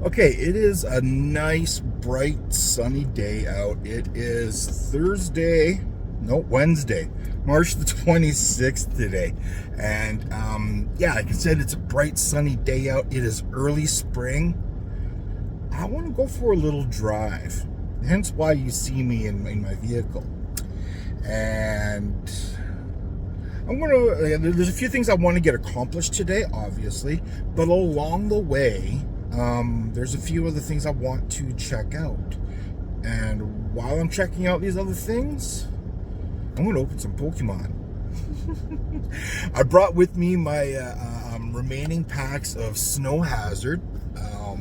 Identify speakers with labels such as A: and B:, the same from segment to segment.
A: Okay, it is a nice, bright, sunny day out. It is Wednesday, March the 26th today. And yeah, like I said, it's a bright, sunny day out. It is early spring. I want to go for a little drive. Hence why you see me in my vehicle. And there's a few things I want to get accomplished today, obviously. But along the way, there's a few other things I want to check out. And while I'm checking out these other things, I'm going to open some Pokemon. I brought with me my remaining packs of Snow Hazard.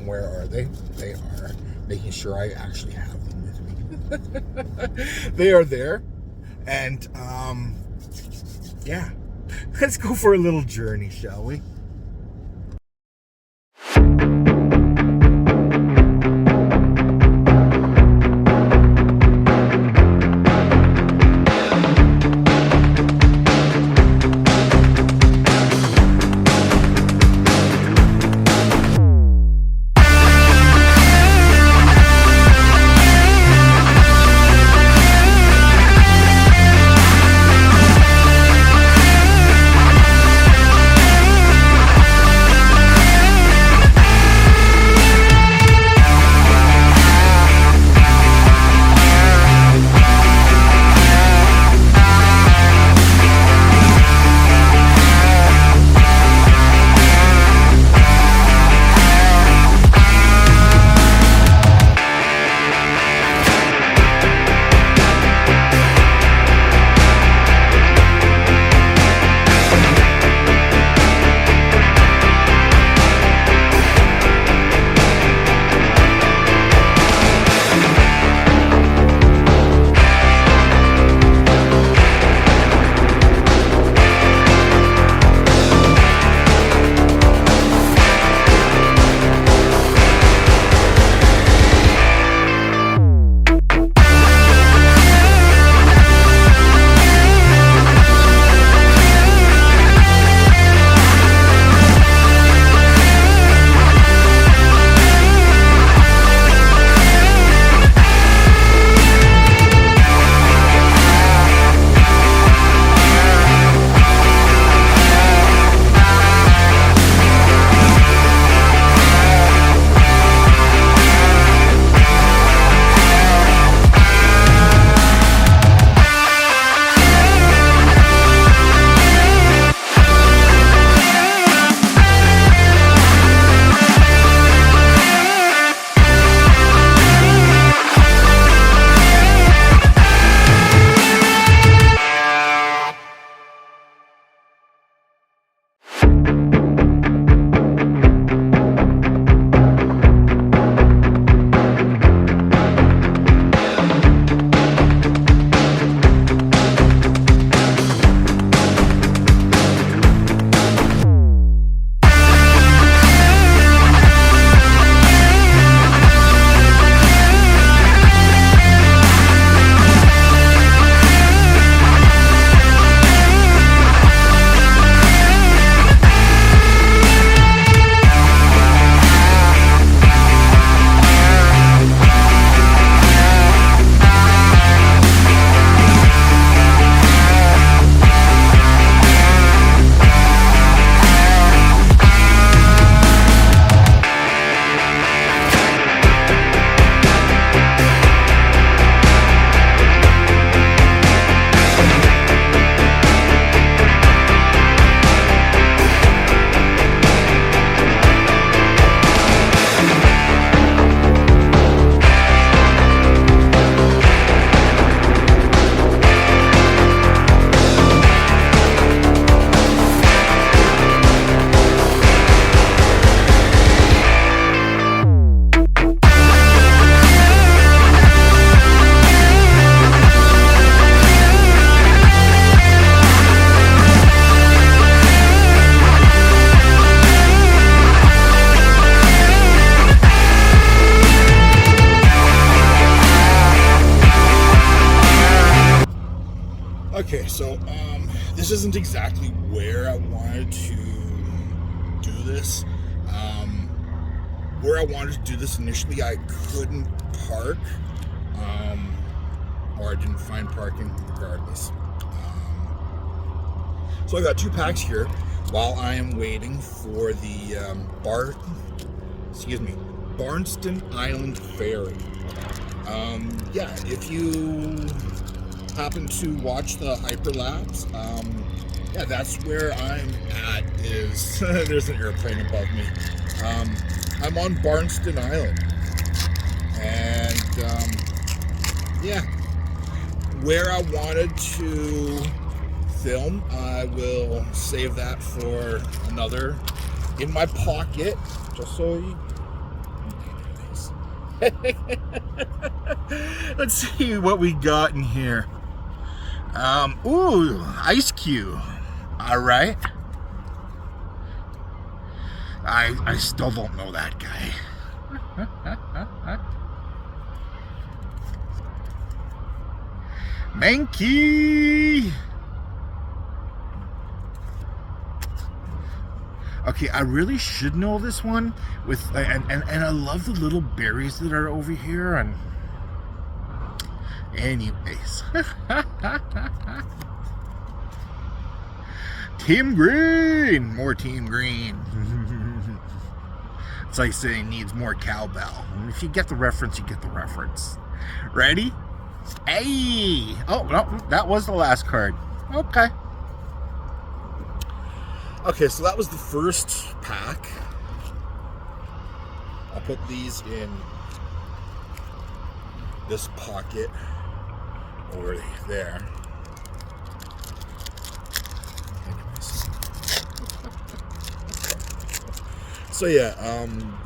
A: Where are they? They are, making sure I actually have them with me. They are there. And yeah, let's go for a little journey, shall we? Okay, so this isn't exactly where I wanted to do this. where I wanted to do this initially, I couldn't park, or I didn't find parking regardless. So I got 2 packs here while I am waiting for the Barnston Island Ferry. Yeah, if you happen to watch the hyperlapse, yeah, that's where I'm at. Is there's an airplane above me. I'm on Barnston Island, and yeah, where I wanted to film, I will save that for another in my pocket, just so you. Let's see what we got in here. Ooh, Ice Cube. All right. I still don't know that guy. Mankey. Okay, I really should know this one with and I love the little berries that are over here. And anyways, Team Green, more Team Green. It's like saying needs more cowbell. And if you get the reference, you get the reference. Ready? Hey! Oh no, that was the last card. Okay. Okay, so that was the first pack. I'll put these in this pocket over there. So yeah,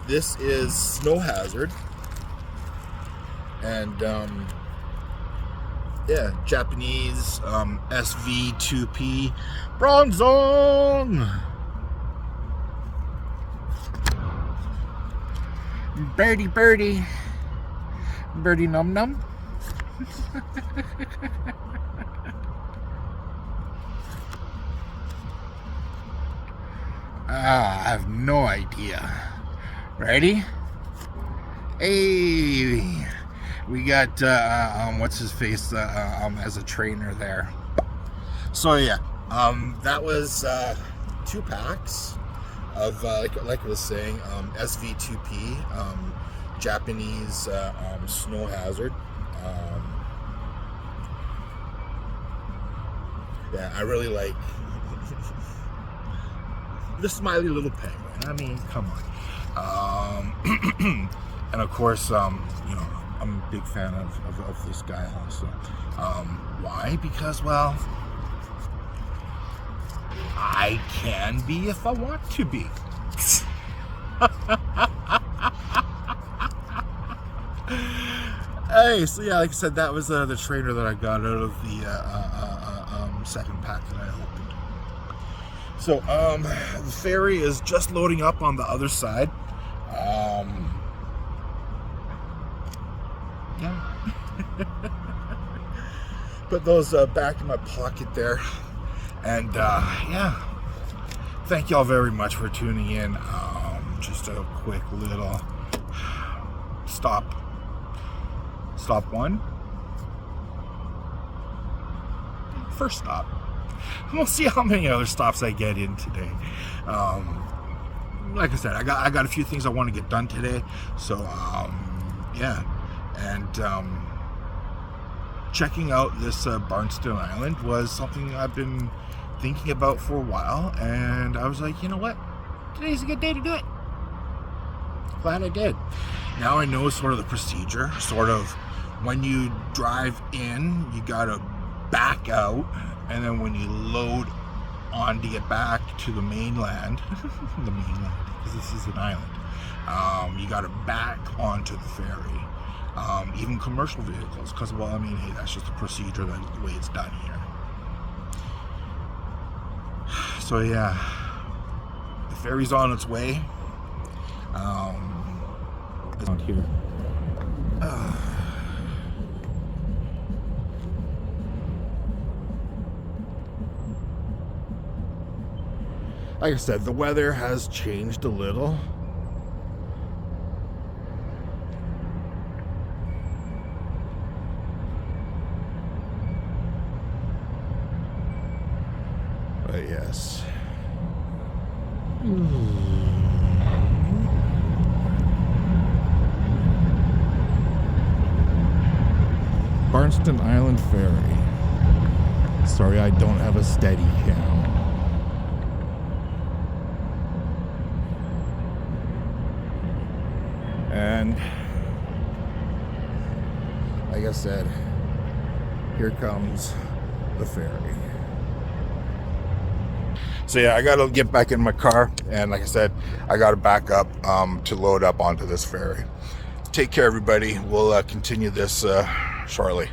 A: this is Snow Hazard, and yeah, Japanese SV2P Bronzong. Birdie num num. I have no idea. Ready? Hey, we got what's his face as a trainer there. So yeah, that was 2 packs of like I was saying, SV2P, Japanese Snow Hazard. Yeah, I really like the smiley little penguin. I mean, come on. And of course, you know, I'm a big fan of this guy also. Why? Because, well, I can be if I want to be. Hey, so yeah, like I said, that was the trainer that I got out of the second pack that I opened. So, the ferry is just loading up on the other side. Yeah. Put those back in my pocket there. And, yeah. Thank y'all very much for tuning in. Just a quick little stop. Stop 1. First stop. We'll see how many other stops I get in today. Like I said, I got a few things I want to get done today. So, yeah. And checking out this Barnston Island was something I've been thinking about for a while. And I was like, you know what? Today's a good day to do it. Glad I did. Now I know sort of the procedure. Sort of when you drive in, you gotta back out, and then when you load on to get back to the mainland, because this is an island, you gotta back onto the ferry. Even commercial vehicles, because, well, I mean, hey, that's just the procedure, that's the way it's done here. So yeah, the ferry's on its way. Out here. Like I said, the weather has changed a little. this. Barnston Island Ferry. Sorry, I don't have a steady cam. And like I said, here comes the ferry. So yeah, I gotta get back in my car, and like I said, I gotta back up to load up onto this ferry. Take care, everybody. We'll continue this shortly.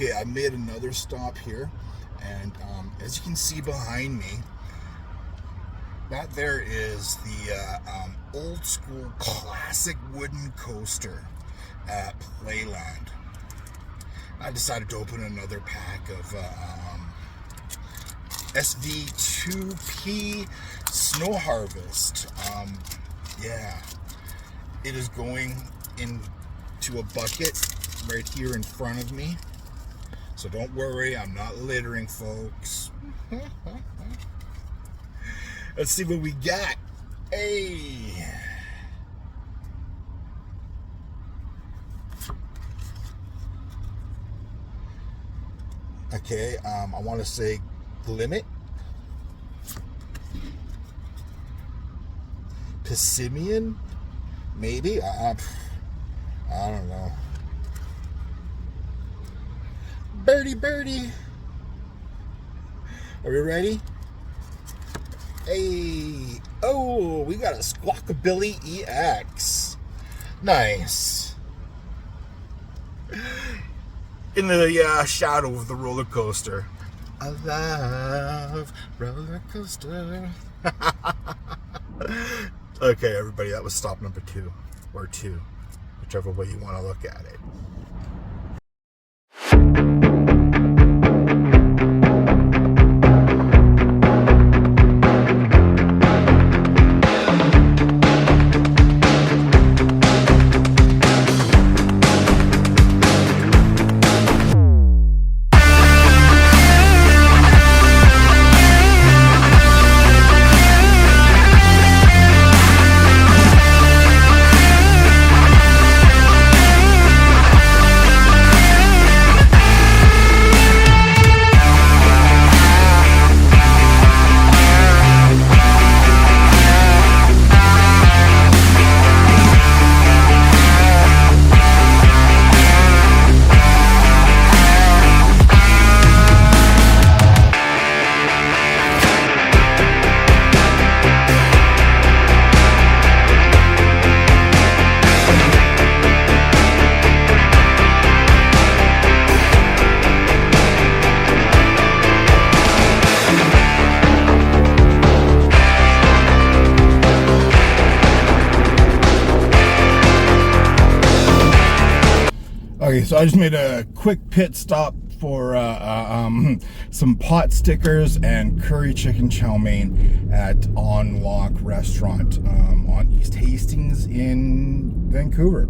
A: Okay, I made another stop here, and as you can see behind me, that there is the old school classic wooden coaster at Playland. I decided to open another pack of SV2P Snow Harvest. Yeah, it is going into a bucket right here in front of me. So don't worry, I'm not littering, folks. Let's see what we got. Hey. Okay, I want to say Glimmet, Pessimian, maybe. I don't know. Birdie. Are we ready? Hey, oh, we got a Squawkabilly EX. Nice. In the shadow of the roller coaster. I love roller coaster. Okay, everybody, that was stop number 2 or 2, whichever way you want to look at it. Okay, so I just made a quick pit stop for some pot stickers and curry chicken chow mein at On Lock Restaurant on East Hastings in Vancouver.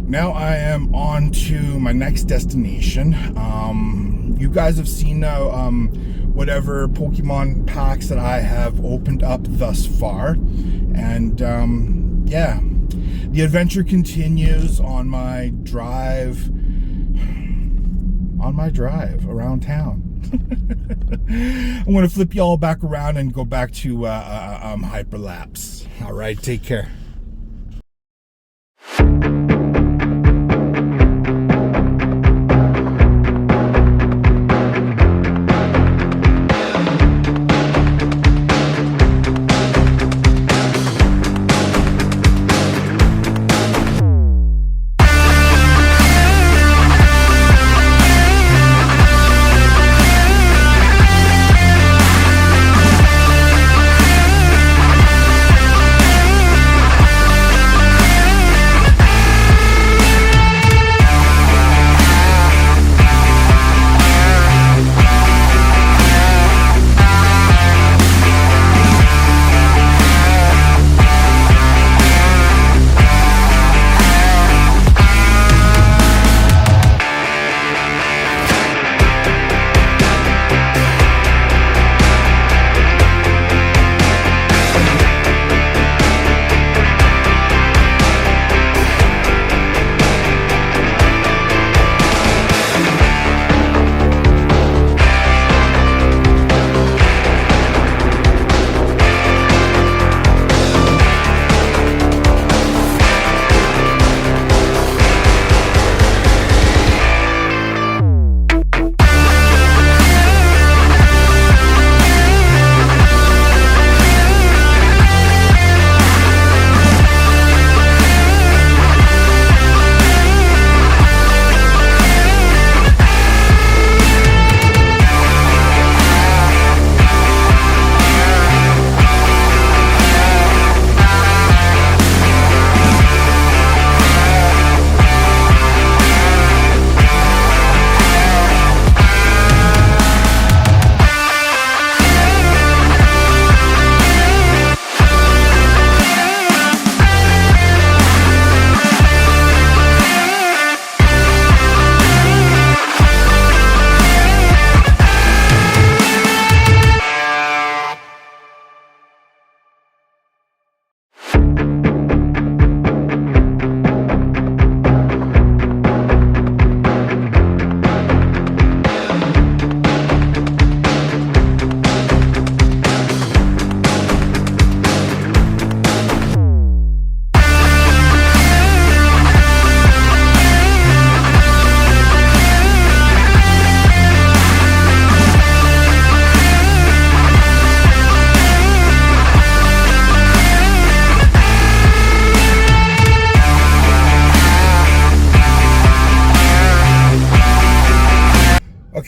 A: Now I am on to my next destination. You guys have seen whatever Pokemon packs that I have opened up thus far, and yeah. The adventure continues on my drive around town. I'm going to flip you all back around and go back to hyperlapse. All right, take care.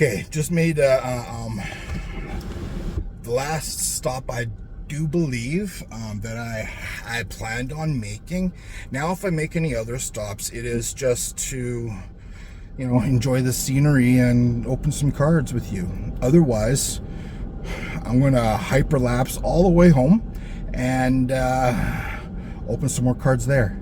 A: Okay, just made the last stop I do believe that I planned on making. Now if I make any other stops, it is just to, you know, enjoy the scenery and open some cards with you. Otherwise, I'm gonna hyperlapse all the way home and open some more cards there.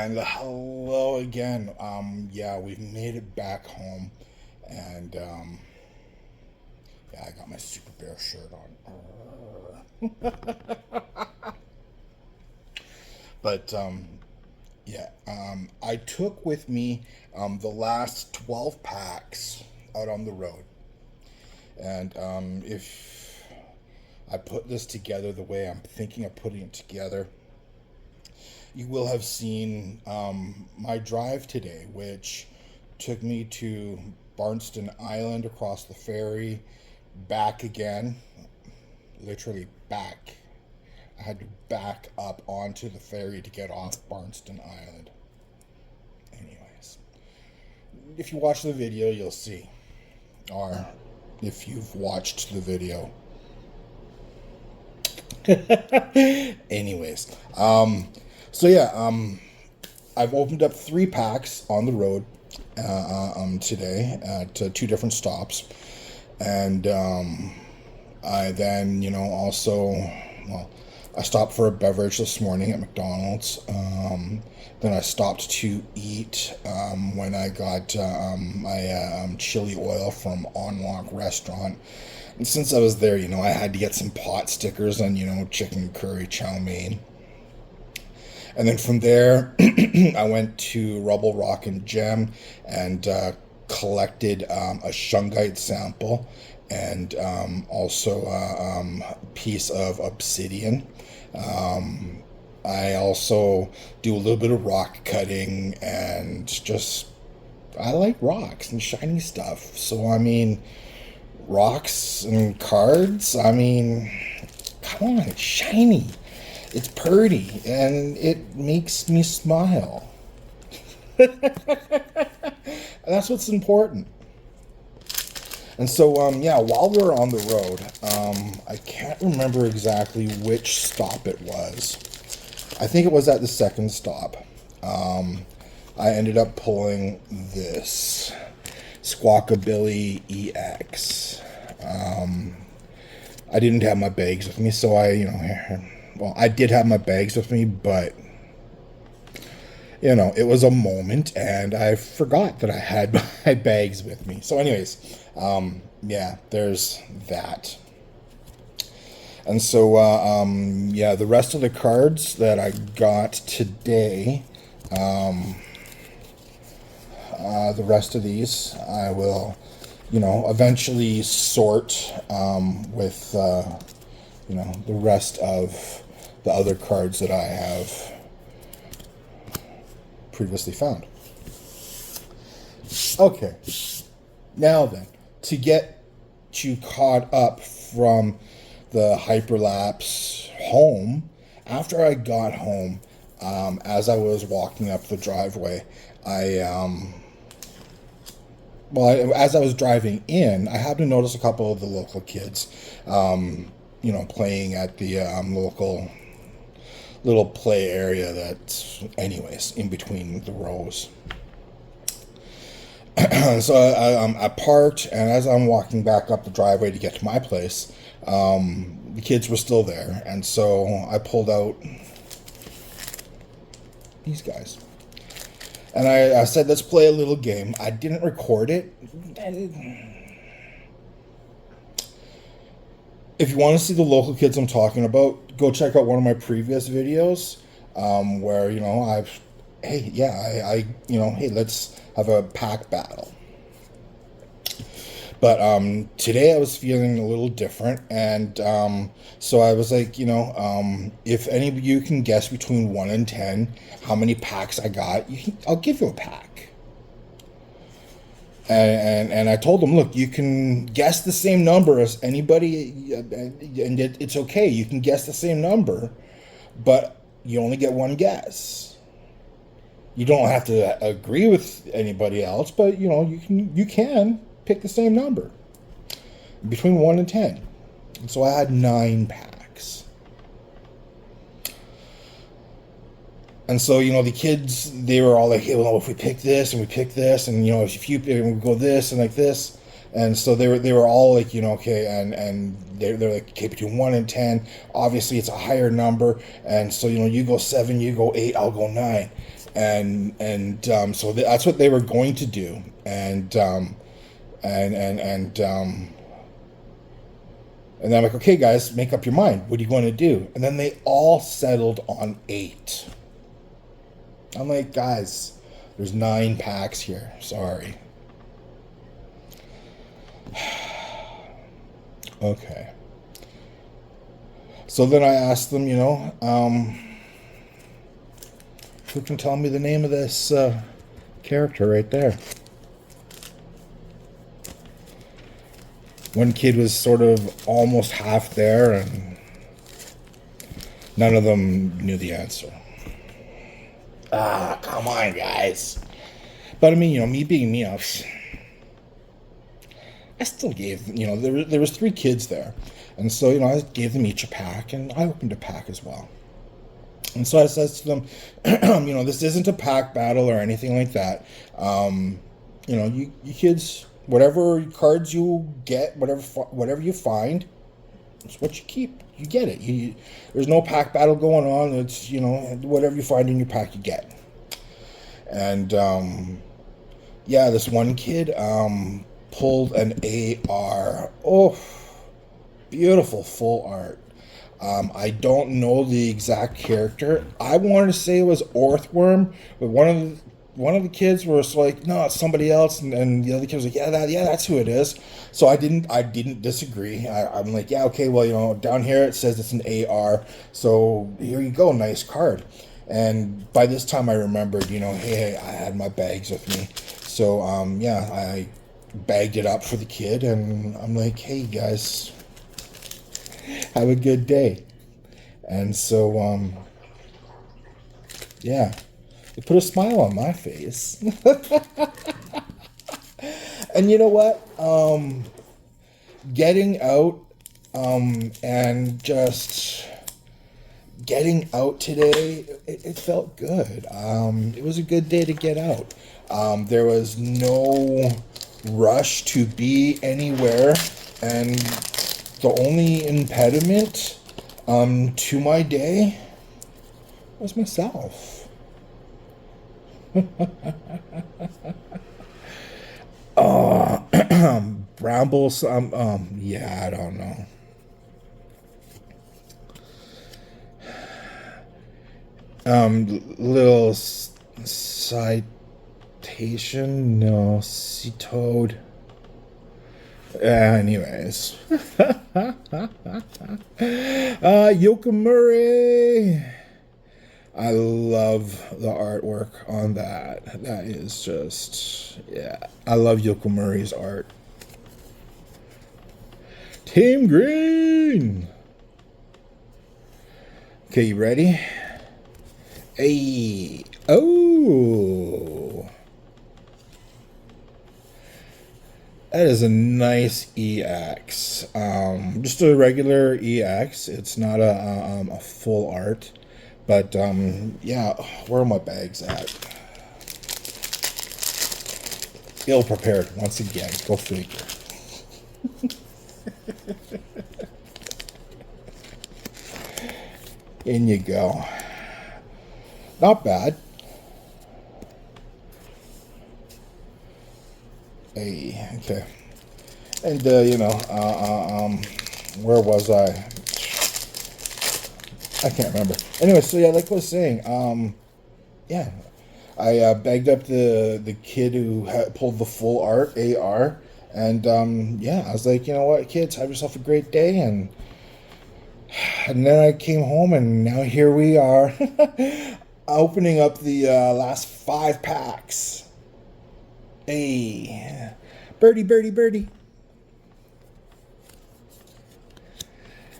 A: And hello again. Yeah, we've made it back home, and yeah, I got my Super Bear shirt on. But yeah, I took with me the last 12 packs out on the road, and if I put this together the way I'm thinking of putting it together, you will have seen my drive today, which took me to Barnston Island across the ferry, back again, literally back. I had to back up onto the ferry to get off Barnston Island. Anyways, if you watch the video, you'll see. Or if you've watched the video. Anyways, so yeah, I've opened up 3 packs on the road today at 2 different stops, and I then also, well, I stopped for a beverage this morning at McDonald's. Then I stopped to eat when I got my chili oil from On Lock Restaurant. And since I was there, I had to get some pot stickers on, chicken curry chow mein. And then from there, I went to Rubble Rock and Gem and collected a shungite sample and also a piece of obsidian. I also do a little bit of rock cutting, and just, I like rocks and shiny stuff. So, I mean, rocks and cards, I mean, come on, it's shiny. It's pretty, and it makes me smile. That's what's important. And so, yeah, while we're on the road, I can't remember exactly which stop it was. I think it was at the second stop. I ended up pulling this Squawkabilly EX. I didn't have my bags with me, so I did have my bags with me, but it was a moment, and I forgot that I had my bags with me. So anyways, yeah, there's that. And so, yeah, the rest of the cards that I got today, the rest of these I will, eventually sort with, the rest of the other cards that I have previously found. Okay, now then, to get you caught up from the hyperlapse home, after I got home, as I was walking up the driveway, as I was driving in, I happened to notice a couple of the local kids, playing at the local little play area that's, anyways, in between the rows. So I parked, and as I'm walking back up the driveway to get to my place, the kids were still there, and so I pulled out these guys. And I said, let's play a little game. I didn't record it. If you want to see the local kids I'm talking about, go check out one of my previous videos, where, hey, let's have a pack battle. But today I was feeling a little different, and so I was like, if any of you can guess between 1 and 10 how many packs I got, I'll give you a pack. And I told them, look, you can guess the same number as anybody, and it's okay. You can guess the same number, but you only get one guess. You don't have to agree with anybody else, but you can pick the same number between 1 and 10. And so I had 9 packs. And so, the kids, they were all like, hey, well, if we pick this and we pick this, and, if you pick, and we go this and like this. And so they were all like, okay, and they're like, okay, between 1 and 10, obviously it's a higher number. And so, you go 7, you go 8, I'll go 9. So that's what they were going to do, and then I'm like, okay, guys, make up your mind. What are you going to do? And then they all settled on 8. I'm like, guys, there's 9 packs here. Sorry. Okay. So then I asked them, who can tell me the name of this character right there? One kid was sort of almost half there, and none of them knew the answer. Come on, guys. But I mean, me being me, I still gave, there was 3 kids there. And so, I gave them each a pack, and I opened a pack as well. And so I says to them, this isn't a pack battle or anything like that. You kids, whatever cards you get, whatever you find, it's what you keep. You get it. There's no pack battle going on. It's, whatever you find in your pack, you get. And, this one kid pulled an AR. Oh, beautiful full art. I don't know the exact character. I wanted to say it was Orthworm, but one of the kids was like, no, it's somebody else, and the other kid was like, yeah, that's who it is. So I didn't disagree. I'm like, yeah, okay, well, down here it says it's an AR, so here you go, nice card. And by this time I remembered, hey, I had my bags with me, so I bagged it up for the kid, and I'm like, hey guys, have a good day. And so it put a smile on my face. And you know what? Getting out and just getting out today, it felt good. It was a good day to get out. There was no rush to be anywhere, and the only impediment to my day was myself. Brambles, I don't know. Little citation, no, sea toad. Anyways. Yoka Murray. I love the artwork on that. That is just, I love Yoko Murray's art. Team Green. Okay, you ready? Hey. Oh. That is a nice EX. Just a regular EX. It's not a full art. But, where are my bags at? Ill prepared, once again. Go figure. In you go. Not bad. Hey, okay. And, where was I? I can't remember. Anyway, so like I was saying, I bagged up the kid who pulled the full art AR, and I was like, you know what, kids, have yourself a great day, and then I came home, and now here we are, opening up the last 5 packs. Hey, birdie, birdie, birdie.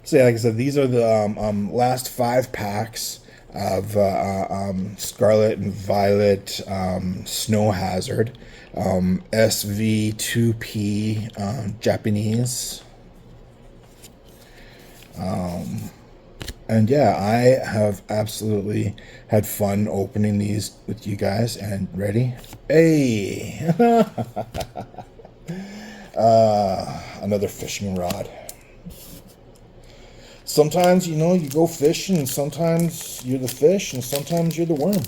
A: So like I said, these are the last 5 packs of Scarlet and Violet Snow Hazard, SV2P Japanese. And I have absolutely had fun opening these with you guys. And ready? Hey! Another fishing rod. Sometimes, you go fishing, and sometimes you're the fish, and sometimes you're the worm.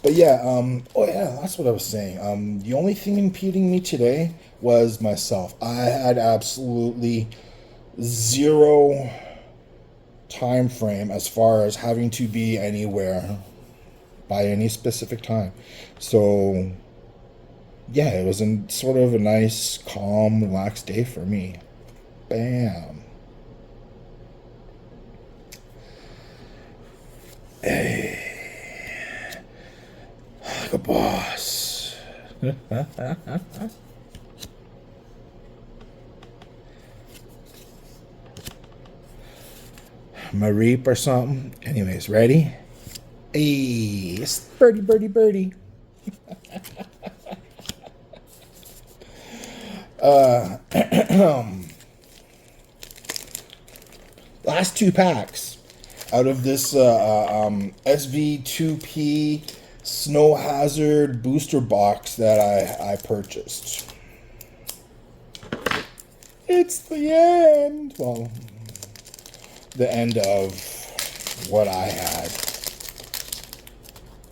A: But yeah, oh yeah, that's what I was saying. The only thing impeding me today was myself. I had absolutely zero time frame as far as having to be anywhere by any specific time. So yeah, it was sort of a nice, calm, relaxed day for me. Bam. Hey, like a boss. Mareep or something. Anyways, ready? Hey, it's birdie, birdie, birdie. Last two packs out of this SV2P Snow Hazard booster box that I purchased. It's the end. Well, the end of what I had,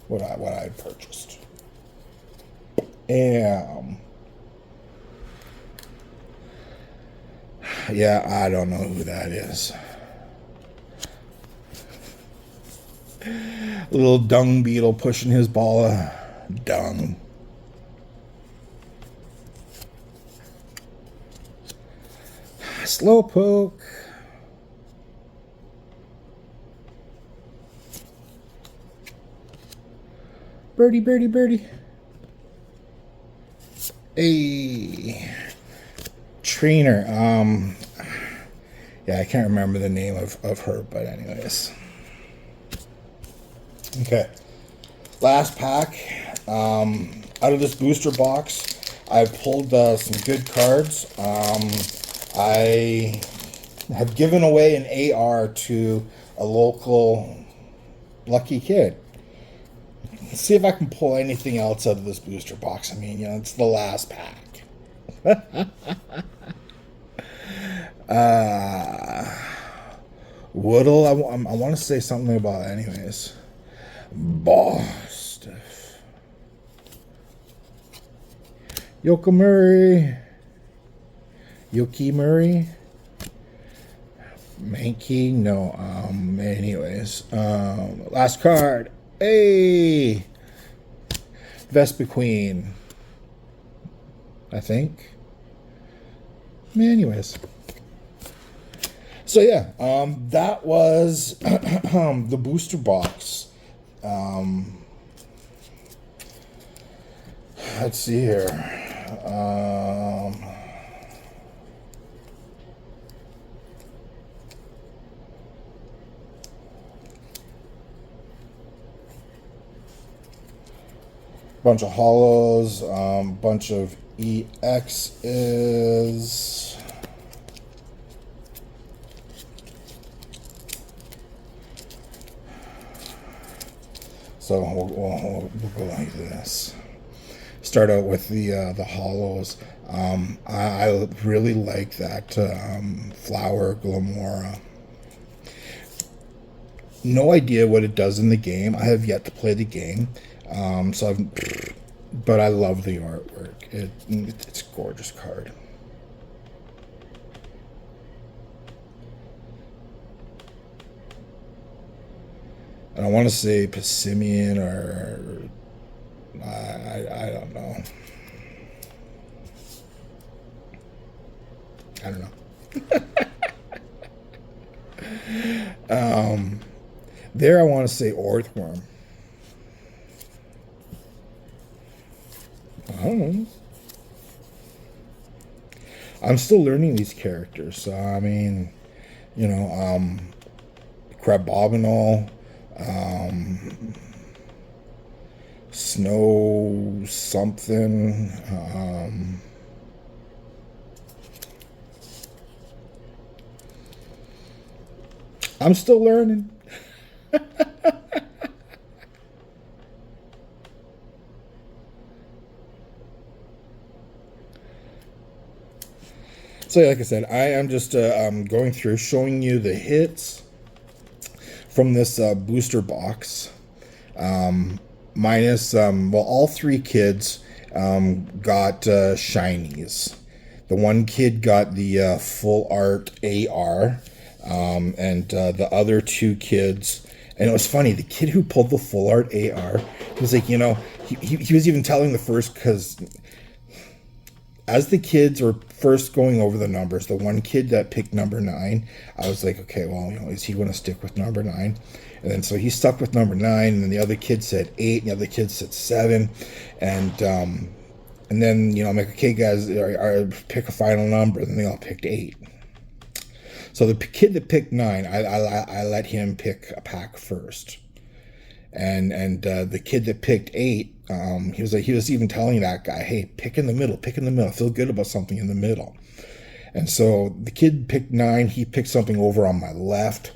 A: what I had purchased. Yeah, I don't know who that is. Little dung beetle pushing his ball of dung. Slowpoke. Birdie, birdie, birdie. A trainer. Yeah, I can't remember the name of her, but anyways. Okay. Last pack. Out of this booster box, I've pulled some good cards. I have given away an AR to a local lucky kid. Let's see if I can pull anything else out of this booster box. I mean, it's the last pack. Woodle, I want to say something about it anyways. Boss. Yoki Murray. Yoki Murray. Mankey. No. Anyways. Last card. Hey. Vespa Queen. I think. Anyways. So yeah, that was the booster box. Let's see here. Bunch of hollows, bunch of EXs. So we'll go like this. Start out with the hollows. I really like that flower Glamora. No idea what it does in the game. I have yet to play the game, but I love the artwork. It's a gorgeous card. And I want to say Passimian or I don't know. I don't know. There I want to say Earthworm. I don't know. I'm still learning these characters, so I mean, Crabominal, Snow something, I'm still learning. So like I said, I am just going through showing you the hits from this booster box. Minus, well, all three kids got shinies. The one kid got the full art AR, and the other two kids, and it was funny, the kid who pulled the full art AR, he was like, he was even telling the first, because as the kids were first going over the numbers, the one kid that picked number 9, I was like, okay, well, is he going to stick with number 9? And then so he stuck with number 9, and then the other kid said 8, and the other kid said 7, and then I'm like, okay, guys, pick a final number, and then they all picked 8. So the kid that picked 9, I let him pick a pack first, and the kid that picked 8. He was even telling that guy, hey, pick in the middle, feel good about something in the middle. And so the kid picked 9, he picked something over on my left.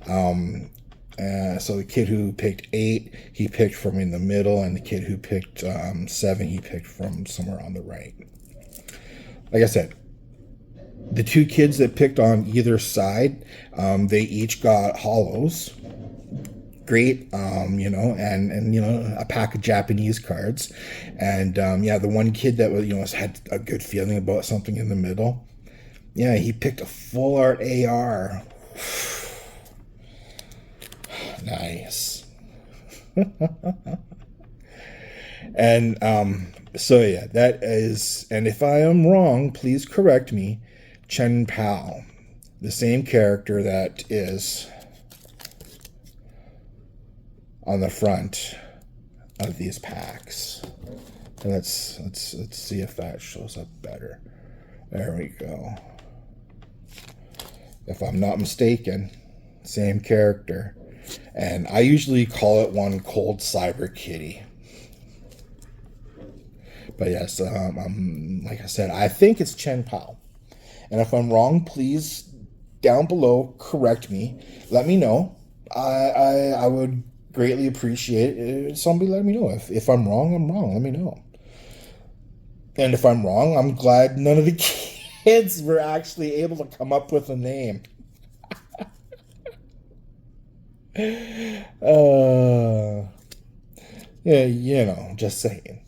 A: So the kid who picked 8, he picked from in the middle, and the kid who picked 7, he picked from somewhere on the right. Like I said, the two kids that picked on either side, they each got hollows. Great, and a pack of Japanese cards, and the one kid that was had a good feeling about something in the middle, he picked a full art AR. Nice. And that is, and if I am wrong, please correct me, Chen Pao, the same character that is on the front of these packs. And let's see if that shows up better. There we go. If I'm not mistaken, same character. And I usually call it one Cold Cyber Kitty. But yes, like I said, I think it's Chen Pao. And if I'm wrong, please down below correct me. Let me know. I would greatly appreciate it. Somebody let me know. If I'm wrong, I'm wrong. Let me know. And if I'm wrong, I'm glad none of the kids were actually able to come up with a name. Just saying.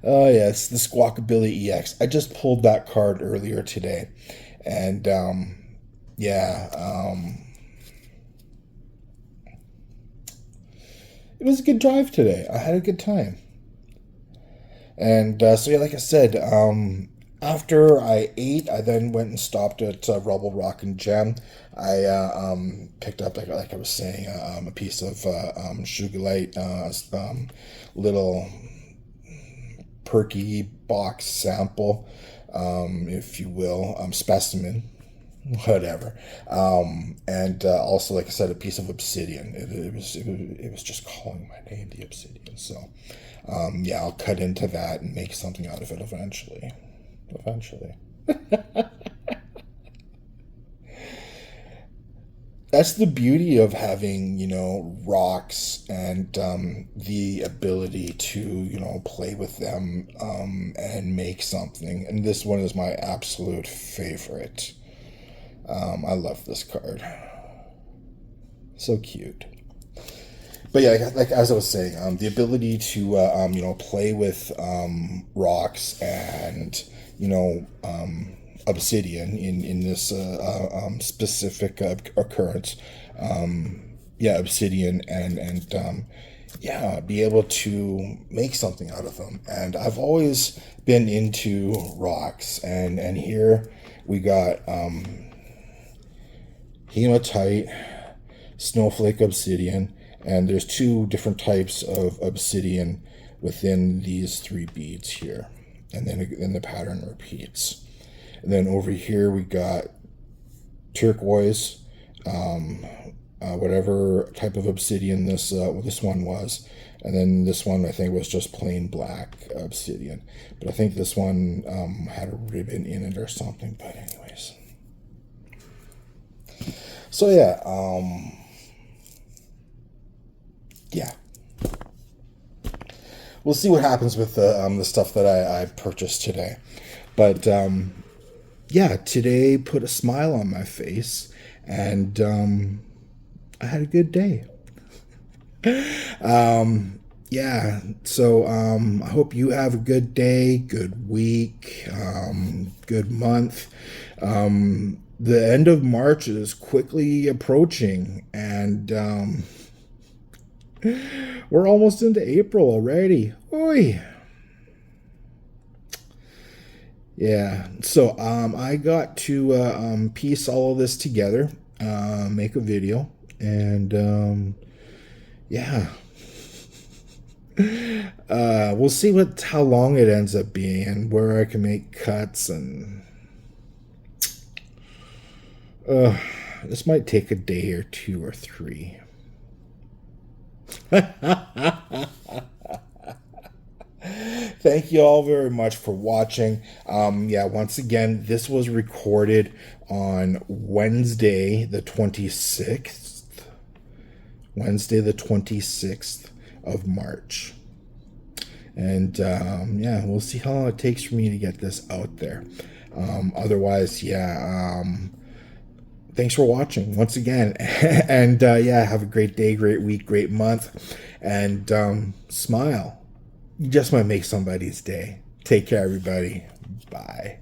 A: Oh yes, the Squawkabilly EX. I just pulled that card earlier today, and it was a good drive today. I had a good time. And like I said, after I ate, I then went and stopped at Rubble Rock and Gem. I picked up, like I was saying, a piece of Sugarlight, little perky box sample, if you will, specimen, whatever, and also, like I said, a piece of obsidian. It was just calling my name, the obsidian. So I'll cut into that and make something out of it eventually. That's the beauty of having, rocks and the ability to, play with them and make something. And this one is my absolute favorite. I love this card. So cute. But yeah, like as I was saying, the ability to play with rocks and obsidian in this specific occurrence, obsidian and be able to make something out of them. And I've always been into rocks, and here we got hematite, snowflake obsidian, and there's 2 different types of obsidian within these 3 beads here, and then the pattern repeats. And then over here we got turquoise, whatever type of obsidian this one was, and then this one I think was just plain black obsidian, but I think this one had a ribbon in it or something. But anyways, so we'll see what happens with the stuff that I purchased today. But yeah, today put a smile on my face, and I had a good day. Yeah, so I hope you have a good day, good week, good month. The end of March is quickly approaching, and we're almost into April already. Oi. Yeah, so I got to piece all of this together, make a video, and yeah, we'll see how long it ends up being and where I can make cuts, and this might take a day or two or three. Thank you all very much for watching. Yeah, once again, this was recorded on Wednesday the 26th. Wednesday the 26th of March. And yeah, we'll see how long it takes for me to get this out there. Otherwise, yeah, thanks for watching once again. And yeah, have a great day, great week, great month. And smile. You just might make somebody's day. Take care, everybody. Bye.